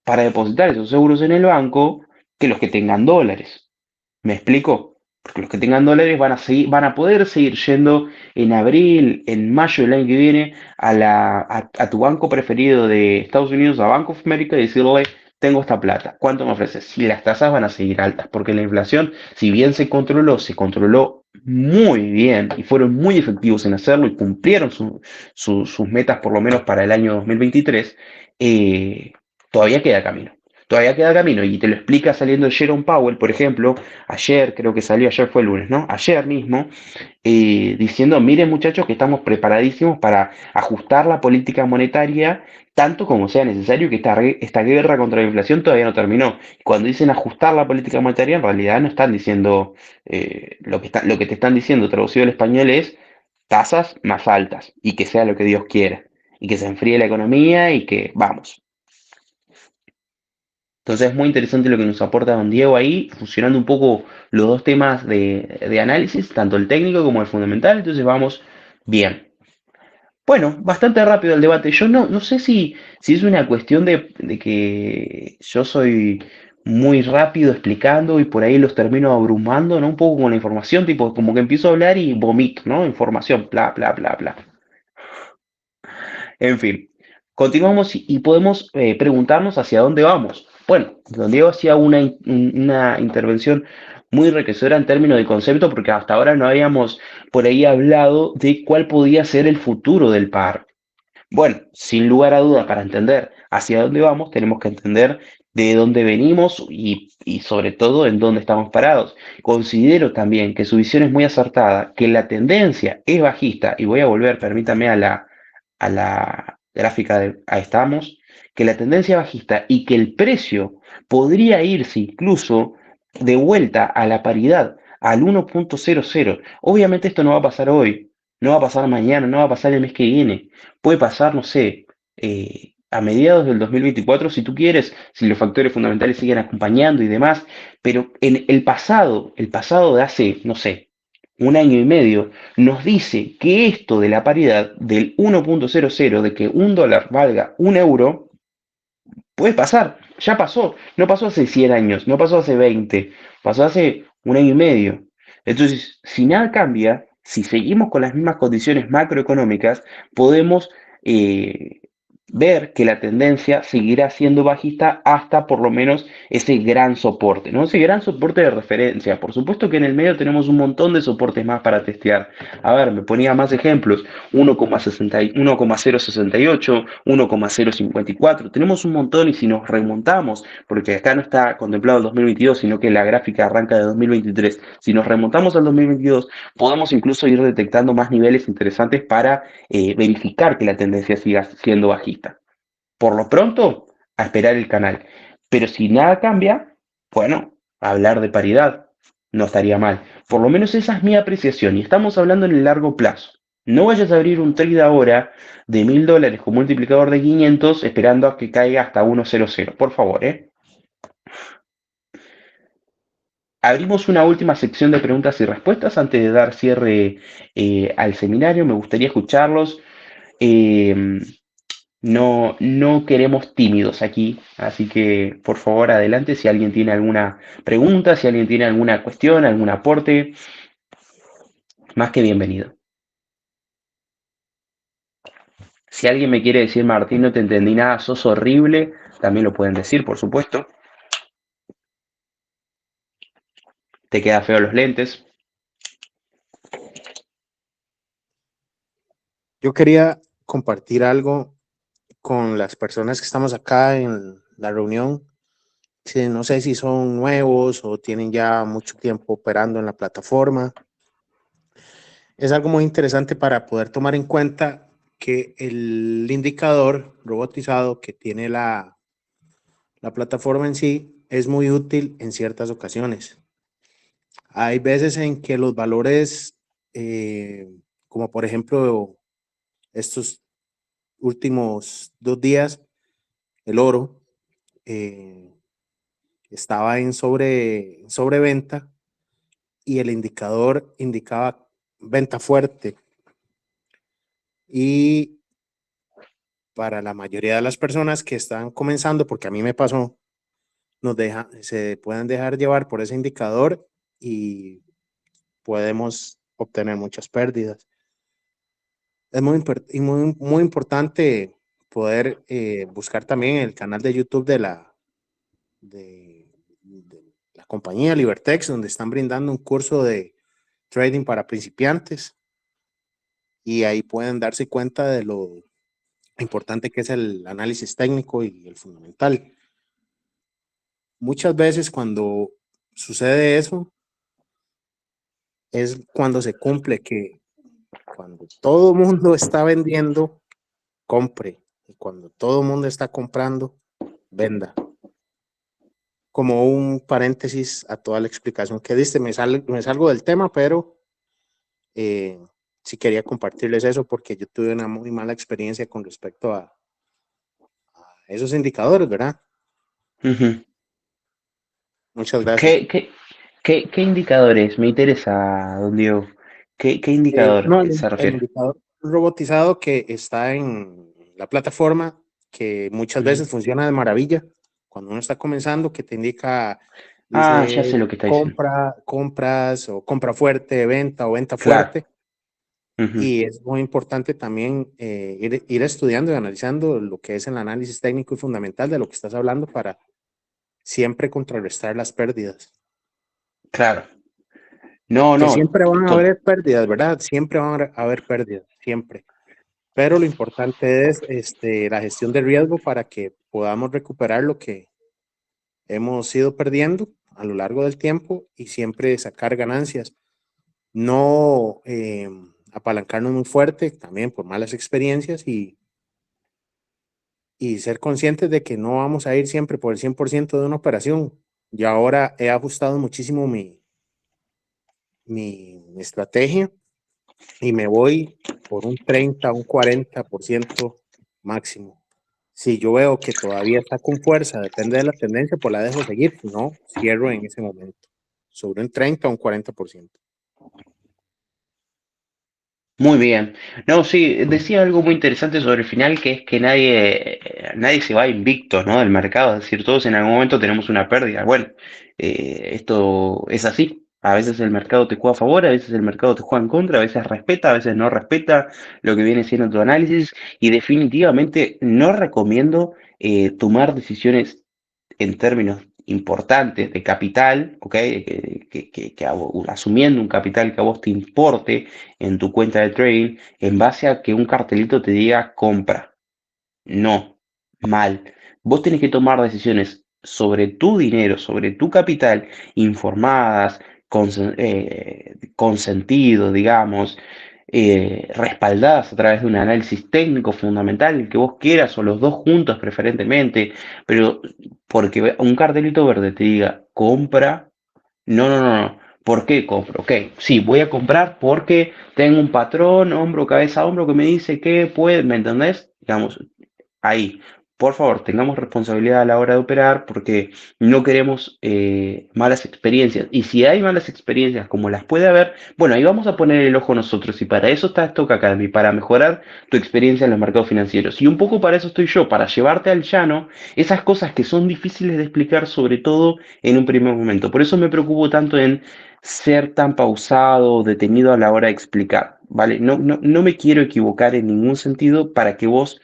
para depositar esos euros en el banco que los que tengan dólares. ¿Me explico? Porque los que tengan dólares van a poder seguir yendo en abril, en mayo del año que viene a tu banco preferido de Estados Unidos, a Bank of America, y decirle, tengo esta plata, ¿cuánto me ofreces? Si las tasas van a seguir altas, porque la inflación, si bien se controló muy bien y fueron muy efectivos en hacerlo y cumplieron sus metas por lo menos para el año 2023, eh, todavía queda camino. Todavía queda camino y te lo explica saliendo Jerome Powell, por ejemplo, ayer, creo que salió, ayer fue el lunes, ¿no? Ayer mismo, diciendo, miren muchachos que estamos preparadísimos para ajustar la política monetaria tanto como sea necesario, que esta guerra contra la inflación todavía no terminó. Cuando dicen ajustar la política monetaria, en realidad no están diciendo, lo que te están diciendo traducido al español es tasas más altas y que sea lo que Dios quiera y que se enfríe la economía y que vamos. Entonces es muy interesante lo que nos aporta don Diego ahí, fusionando un poco los dos temas de análisis, tanto el técnico como el fundamental, entonces vamos bien. Bueno, bastante rápido el debate. Yo no sé si es una cuestión de que yo soy muy rápido explicando y por ahí los termino abrumando, ¿no? Un poco con la información, tipo como que empiezo a hablar y vomito, ¿no? Información, bla, bla, bla, bla. En fin, continuamos y podemos preguntarnos hacia dónde vamos. Bueno, don Diego hacía una intervención muy enriquecedora en términos de concepto, porque hasta ahora no habíamos por ahí hablado de cuál podía ser el futuro del par. Bueno, sin lugar a duda, para entender hacia dónde vamos, tenemos que entender de dónde venimos y sobre todo en dónde estamos parados. Considero también que su visión es muy acertada, que la tendencia es bajista, y voy a volver, permítame, a la gráfica de ahí estamos, que la tendencia bajista y que el precio podría irse incluso de vuelta a la paridad, al 1.00. Obviamente esto no va a pasar hoy, no va a pasar mañana, no va a pasar el mes que viene. Puede pasar, no sé, a mediados del 2024 si tú quieres, si los factores fundamentales siguen acompañando y demás, pero en el pasado de hace, no sé, un año y medio, nos dice que esto de la paridad del 1.00, de que un dólar valga un euro, puede pasar, ya pasó, no pasó hace 100 años, no pasó hace 20, pasó hace un año y medio. Entonces, si nada cambia, si seguimos con las mismas condiciones macroeconómicas, podemos ver que la tendencia seguirá siendo bajista hasta por lo menos ese gran soporte, ¿no? Ese gran soporte de referencia. Por supuesto que en el medio tenemos un montón de soportes más para testear. A ver, me ponía más ejemplos. 1,068, 1,054. Tenemos un montón y si nos remontamos, porque acá no está contemplado el 2022, sino que la gráfica arranca de 2023, si nos remontamos al 2022, podemos incluso ir detectando más niveles interesantes para verificar que la tendencia siga siendo bajista. Por lo pronto, a esperar el canal. Pero si nada cambia, bueno, hablar de paridad no estaría mal. Por lo menos esa es mi apreciación y estamos hablando en el largo plazo. No vayas a abrir un trade ahora de $1000 con multiplicador de 500 esperando a que caiga hasta 1.00. Por favor, ¿eh? Abrimos una última sección de preguntas y respuestas antes de dar cierre al seminario. Me gustaría escucharlos. Eh, no queremos tímidos aquí, así que por favor adelante si alguien tiene alguna pregunta, si alguien tiene alguna cuestión, algún aporte, más que bienvenido. Si alguien me quiere decir, Martín, no te entendí nada, sos horrible, también lo pueden decir, por supuesto. Te queda feo los lentes. Yo quería compartir algo con las personas que estamos acá en la reunión. Sí, no sé si son nuevos o tienen ya mucho tiempo operando en la plataforma. Es algo muy interesante para poder tomar en cuenta que el indicador robotizado que tiene la plataforma en sí es muy útil en ciertas ocasiones. Hay veces en que los valores, como por ejemplo estos últimos 2 días, el oro estaba en sobreventa y el indicador indicaba venta fuerte. Y para la mayoría de las personas que están comenzando, porque a mí me pasó, se pueden dejar llevar por ese indicador y podemos obtener muchas pérdidas. Es muy importante poder buscar también el canal de YouTube de la compañía Libertex, donde están brindando un curso de trading para principiantes y ahí pueden darse cuenta de lo importante que es el análisis técnico y el fundamental. Muchas veces cuando sucede eso es cuando se cumple que cuando todo el mundo está vendiendo, compre, y cuando todo el mundo está comprando, venda. Como un paréntesis a toda la explicación que diste, me salgo del tema, pero sí quería compartirles eso porque yo tuve una muy mala experiencia con respecto a esos indicadores, ¿verdad? Ujú. Muchas gracias. ¿Qué indicadores? Me interesa, don Diego. ¿Qué indicador No, se el refiere? indicador robotizado que está en la plataforma, que muchas Ujú. veces funciona de maravilla cuando uno está comenzando, que te indica, Ah, ya dice sé lo que está diciendo. compras o compra fuerte, venta o venta Claro. fuerte. Ujú. Y es muy importante también ir estudiando y analizando lo que es el análisis técnico y fundamental de lo que estás hablando para siempre contrarrestar las pérdidas. Claro. No, Que no. siempre van a haber pérdidas, ¿verdad? Siempre van a haber pérdidas, siempre. Pero lo importante es la gestión de riesgo para que podamos recuperar lo que hemos ido perdiendo a lo largo del tiempo y siempre sacar ganancias. No apalancarnos muy fuerte también por malas experiencias y ser conscientes de que no vamos a ir siempre por el 100% de una operación. Y ahora he ajustado muchísimo mi estrategia y me voy por un 30, un 40% máximo. Si yo veo que todavía está con fuerza, depende de la tendencia, pues la dejo seguir, si no, cierro en ese momento, sobre un 30 o un 40%. Muy bien. No, sí, decía algo muy interesante sobre el final, que es que nadie se va invicto, ¿no? Del mercado. Es decir, todos en algún momento tenemos una pérdida. Bueno, esto es así. A veces el mercado te juega a favor, a veces el mercado te juega en contra, a veces respeta, a veces no respeta lo que viene siendo tu análisis. Y definitivamente no recomiendo tomar decisiones en términos importantes de capital, ¿ok? Asumiendo un capital que a vos te importe en tu cuenta de trading, en base a que un cartelito te diga compra. No, mal. Vos tenés que tomar decisiones sobre tu dinero, sobre tu capital, informadas, con sentido, digamos, respaldadas a través de un análisis técnico fundamental, el que vos quieras, o los dos juntos preferentemente, pero porque un cartelito verde te diga compra, no, no, no, no. ¿Por qué compro? Ok, sí, voy a comprar porque tengo un patrón, hombro, cabeza, hombro, que me dice que puede, ¿me entendés? Digamos, ahí, por favor, tengamos responsabilidad a la hora de operar porque no queremos malas experiencias. Y si hay malas experiencias como las puede haber, bueno, ahí vamos a poner el ojo nosotros. Y para eso está Stock Academy, para mejorar tu experiencia en los mercados financieros. Y un poco para eso estoy yo, para llevarte al llano esas cosas que son difíciles de explicar, sobre todo en un primer momento. Por eso me preocupo tanto en ser tan pausado, detenido a la hora de explicar, ¿vale? No me quiero equivocar en ningún sentido para que vos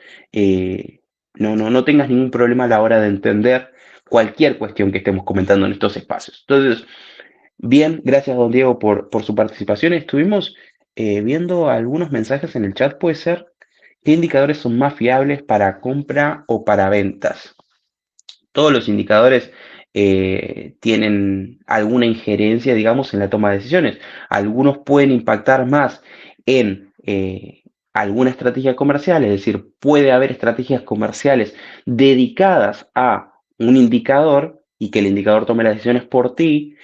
no tengas ningún problema a la hora de entender cualquier cuestión que estemos comentando en estos espacios. Entonces, bien, gracias don Diego por su participación. Estuvimos viendo algunos mensajes en el chat, puede ser. ¿Qué indicadores son más fiables para compra o para ventas? Todos los indicadores tienen alguna injerencia, digamos, en la toma de decisiones. Algunos pueden impactar más en alguna estrategia comercial, es decir, puede haber estrategias comerciales dedicadas a un indicador y que el indicador tome las decisiones por ti.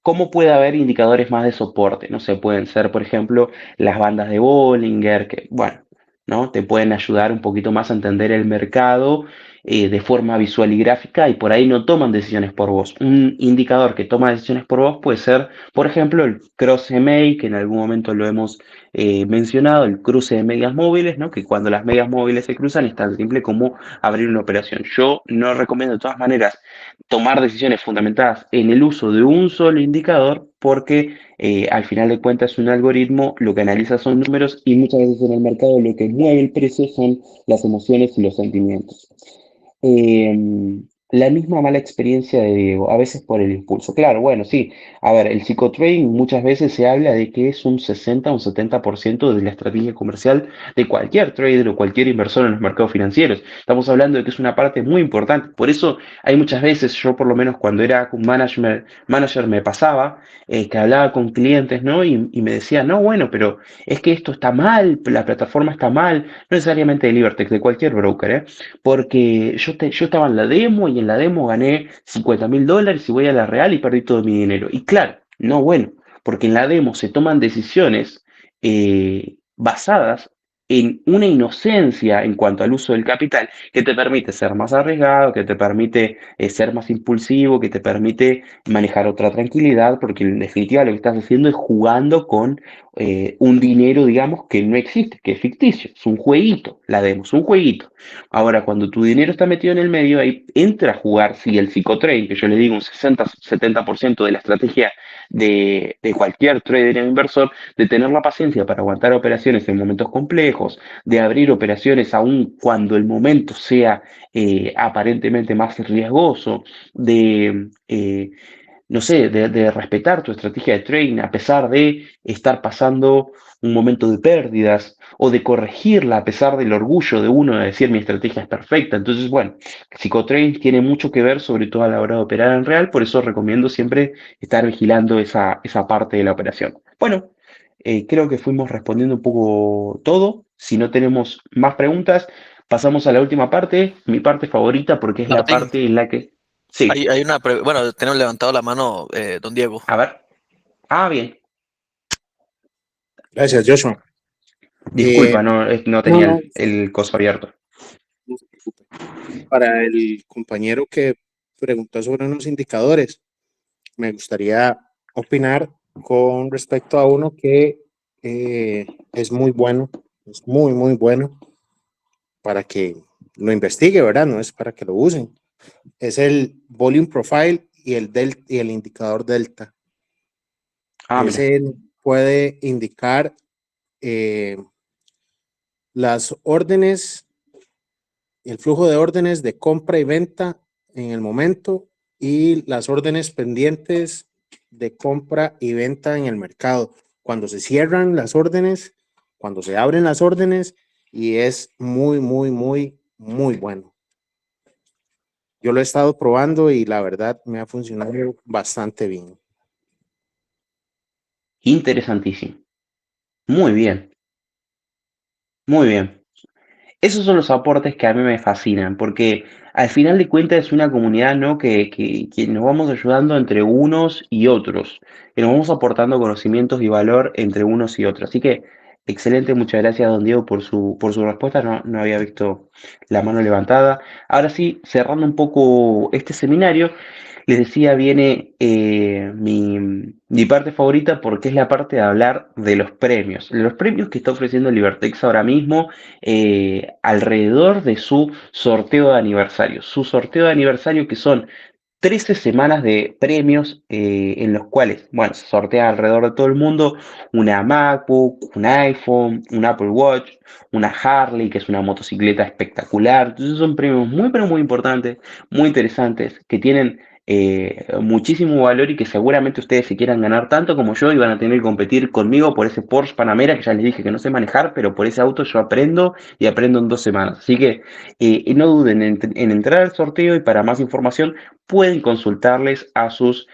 ¿Cómo puede haber indicadores más de soporte? No sé, pueden ser, por ejemplo, las bandas de Bollinger, que, bueno, ¿no? Te pueden ayudar un poquito más a entender el mercado de forma visual y gráfica y por ahí no toman decisiones por vos. Un indicador que toma decisiones por vos puede ser, por ejemplo, el cross MA, que en algún momento lo hemos mencionado, el cruce de medias móviles, ¿no? Que cuando las medias móviles se cruzan es tan simple como abrir una operación. Yo no recomiendo de todas maneras tomar decisiones fundamentadas en el uso de un solo indicador porque al final de cuentas es un algoritmo, lo que analiza son números y muchas veces en el mercado lo que mueve el precio son las emociones y los sentimientos. La misma mala experiencia de Diego, a veces por el impulso. Claro, bueno, sí. A ver, el psicotrading muchas veces se habla de que es un 60 o un 70% de la estrategia comercial de cualquier trader o cualquier inversor en los mercados financieros. Estamos hablando de que es una parte muy importante. Por eso hay muchas veces, yo por lo menos cuando era un manager me pasaba, que hablaba con clientes, ¿no? Y me decía, no, bueno, pero es que esto está mal, la plataforma está mal, no necesariamente de Libertech, de cualquier broker, ¿eh? Porque yo estaba en la demo y en la demo gané $50.000 y voy a la real y perdí todo mi dinero. Y claro, no bueno, porque en la demo se toman decisiones basadas en una inocencia en cuanto al uso del capital que te permite ser más arriesgado, que te permite ser más impulsivo, que te permite manejar otra tranquilidad, porque en definitiva lo que estás haciendo es jugando con un dinero, digamos, que no existe, que es ficticio, es un jueguito, la demo es un jueguito. Ahora, cuando tu dinero está metido en el medio, ahí entra a jugar, si el psicotrade, que yo le digo un 60-70% de la estrategia de cualquier trader o inversor, de tener la paciencia para aguantar operaciones en momentos complejos, de abrir operaciones aun cuando el momento sea aparentemente más riesgoso, no sé, de respetar tu estrategia de trading a pesar de estar pasando un momento de pérdidas o de corregirla a pesar del orgullo de uno de decir mi estrategia es perfecta. Entonces, bueno, psicotrading tiene mucho que ver sobre todo a la hora de operar en real, por eso recomiendo siempre estar vigilando esa parte de la operación. Bueno, creo que fuimos respondiendo un poco todo. Si no tenemos más preguntas, pasamos a la última parte, mi parte favorita porque es la Martín, parte en la que... Sí, hay bueno, tenemos levantado la mano don Diego. a ver. Ah, bien. Gracias, Joshua. Disculpa, no, no No, tenía no, el coso abierto. no se preocupe. Para el compañero que preguntó sobre unos indicadores, me gustaría opinar con respecto a uno que es muy bueno, es muy, muy bueno para que lo investigue, ¿verdad? No es para que lo usen. Es el Volume Profile y y el indicador Delta. Ah, mira. Ese puede indicar las órdenes, el flujo de órdenes de compra y venta en el momento y las órdenes pendientes de compra y venta en el mercado. Cuando se cierran las órdenes, cuando se abren las órdenes, y es muy, muy, muy, muy bueno. Yo lo he estado probando y la verdad me ha funcionado bastante bien. Interesantísimo. Muy bien, muy bien. Esos son los aportes que a mí me fascinan, porque al final de cuentas es una comunidad, ¿no? Que nos vamos ayudando entre unos y otros, que nos vamos aportando conocimientos y valor entre unos y otros. Así que, excelente, muchas gracias, don Diego, por su respuesta. No, no había visto la mano levantada. Ahora sí, cerrando un poco este seminario, les decía, viene mi parte favorita porque es la parte de hablar de los premios. Los premios que está ofreciendo Libertex ahora mismo alrededor de su sorteo de aniversario. Su sorteo de aniversario que son 13 semanas de premios en los cuales, bueno, se sortea alrededor de todo el mundo una MacBook, un iPhone, un Apple Watch, una Harley, que es una motocicleta espectacular. Entonces son premios muy, pero muy importantes, muy interesantes, que tienen muchísimo valor y que seguramente ustedes se quieran ganar tanto como yo y van a tener que competir conmigo por ese Porsche Panamera que ya les dije que no sé manejar, pero por ese auto yo aprendo y aprendo en 2 semanas. Así que no duden en entrar al sorteo y para más información pueden consultarles a sus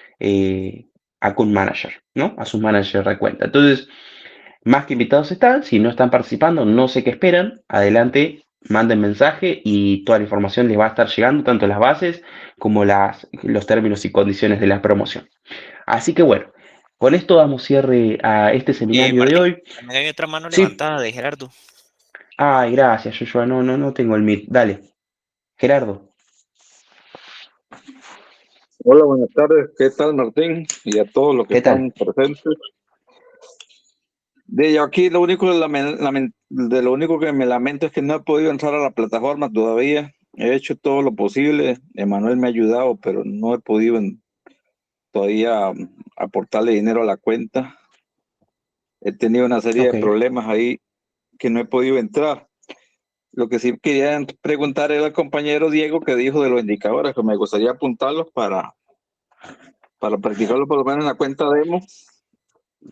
account manager, ¿no? A sus managers de cuenta. Entonces, más que invitados están. Si no están participando, no sé qué esperan. Adelante, manden mensaje y toda la información les va a estar llegando, tanto las bases como los términos y condiciones de la promoción. Así que bueno, con esto damos cierre a este seminario de Martín, hoy. también hay otra mano Sí. levantada de Gerardo. Ay, gracias, Joshua. No tengo el mic. Dale, Gerardo. Hola, buenas tardes. ¿Qué tal, Martín? Y a todos los que ¿Qué tal? están presentes. De yo aquí lo único, de lo único que me lamento es que no he podido entrar a la plataforma todavía. He hecho todo lo posible. Emanuel me ha ayudado, pero no he podido todavía aportarle dinero a la cuenta. He tenido una serie Ok. de problemas ahí que no he podido entrar. Lo que sí quería preguntar era al compañero Diego que dijo de los indicadores, que me gustaría apuntarlos para practicarlo por lo menos en la cuenta demo,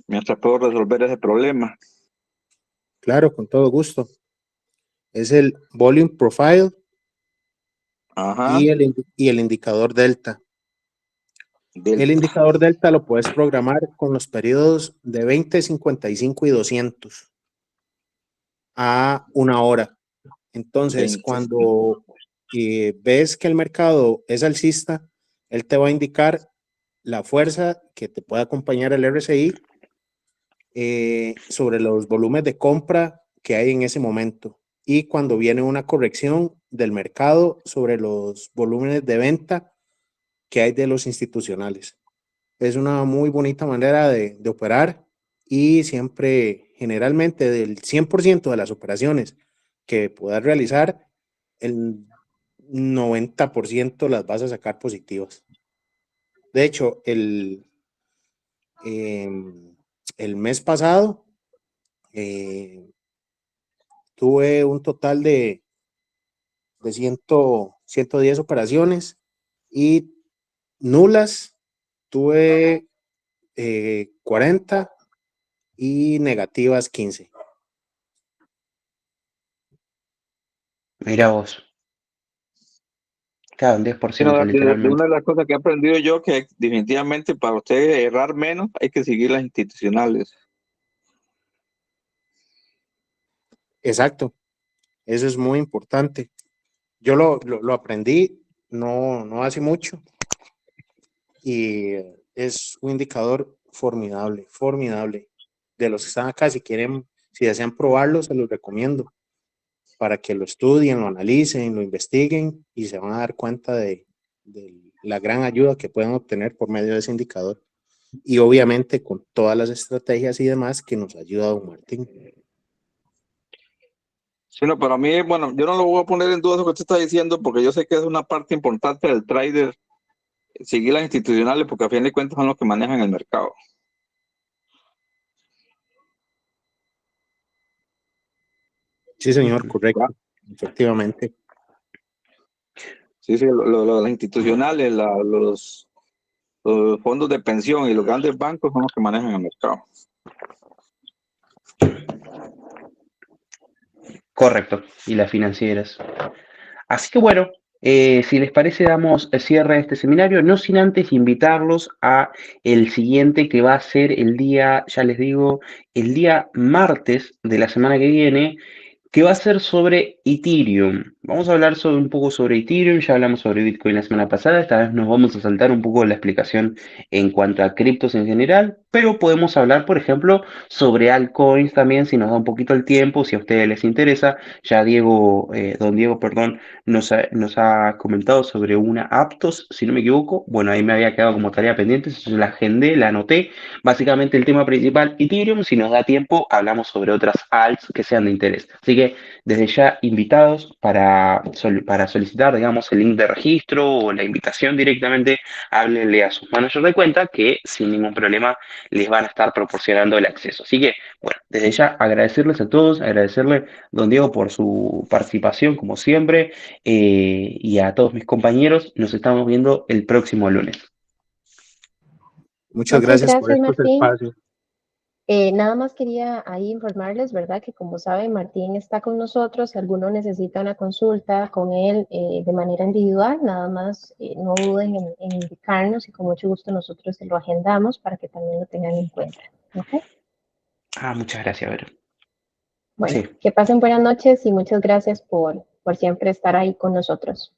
mientras puedo resolver ese problema. Claro, con todo gusto. Es el Volume Profile Ajá. y el indicador delta. El indicador delta lo puedes programar con los periodos de 20, 55 y 200 a una hora. Entonces, 20. cuando ves que el mercado es alcista, él te va a indicar la fuerza que te puede acompañar el RSI sobre los volúmenes de compra que hay en ese momento. Y cuando viene una corrección del mercado sobre los volúmenes de venta que hay de los institucionales. Es una muy bonita manera de operar y siempre, generalmente, del 100% de las operaciones que puedas realizar, el 90% las vas a sacar positivas. De hecho, el mes pasado tuve un total de 110 operaciones y nulas tuve 40 y negativas 15. Mira vos. Claro, un 10% Bueno, de literalmente. una de las cosas que he aprendido yo, que definitivamente para usted errar menos, hay que seguir las institucionales. Exacto, eso es muy importante. Yo lo aprendí no hace mucho y es un indicador formidable, formidable. De los que están acá, si desean probarlo, se los recomiendo para que lo estudien, lo analicen, lo investiguen y se van a dar cuenta de la gran ayuda que pueden obtener por medio de ese indicador. Y obviamente con todas las estrategias y demás que nos ayuda don Martín. Sí, no, para mí, bueno, yo no lo voy a poner en duda lo que usted está diciendo, porque yo sé que es una parte importante del trader seguir las institucionales, porque a fin de cuentas son los que manejan el mercado. Sí, señor, correcto, efectivamente. Sí, las institucionales, los fondos de pensión y los grandes bancos son los que manejan el mercado. Correcto. Y las financieras. Así que bueno, si les parece, damos cierre a este seminario, no sin antes invitarlos a el siguiente, que va a ser el día, ya les digo, el día martes de la semana que viene, que va a ser sobre Ethereum. Vamos a hablar un poco sobre Ethereum, ya hablamos sobre Bitcoin la semana pasada, esta vez nos vamos a saltar un poco la explicación en cuanto a criptos en general, pero podemos hablar, por ejemplo, sobre altcoins también, si nos da un poquito el tiempo, si a ustedes les interesa. Ya don Diego, perdón, nos ha comentado sobre una Aptos, si no me equivoco. Bueno, ahí me había quedado como tarea pendiente, yo la agendé, la anoté. Básicamente el tema principal, Ethereum. Si nos da tiempo, hablamos sobre otras alts que sean de interés. Así que desde ya invitados para solicitar, digamos, el link de registro o la invitación directamente, háblenle a sus managers de cuenta que sin ningún problema les van a estar proporcionando el acceso. Así que, bueno, desde ya agradecerles a todos, agradecerle, don Diego, por su participación, como siempre, y a todos mis compañeros. Nos estamos viendo el próximo lunes. Muchas Muchas gracias por gracias, estos Martín. espacios. Nada más quería ahí informarles, ¿verdad? Que como saben, Martín está con nosotros. Si alguno necesita una consulta con él de manera individual, nada más no duden en indicarnos y con mucho gusto nosotros se lo agendamos para que también lo tengan en cuenta. ¿Ok? Muchas gracias, Vero. Bueno, Sí. que pasen buenas noches y muchas gracias por siempre estar ahí con nosotros.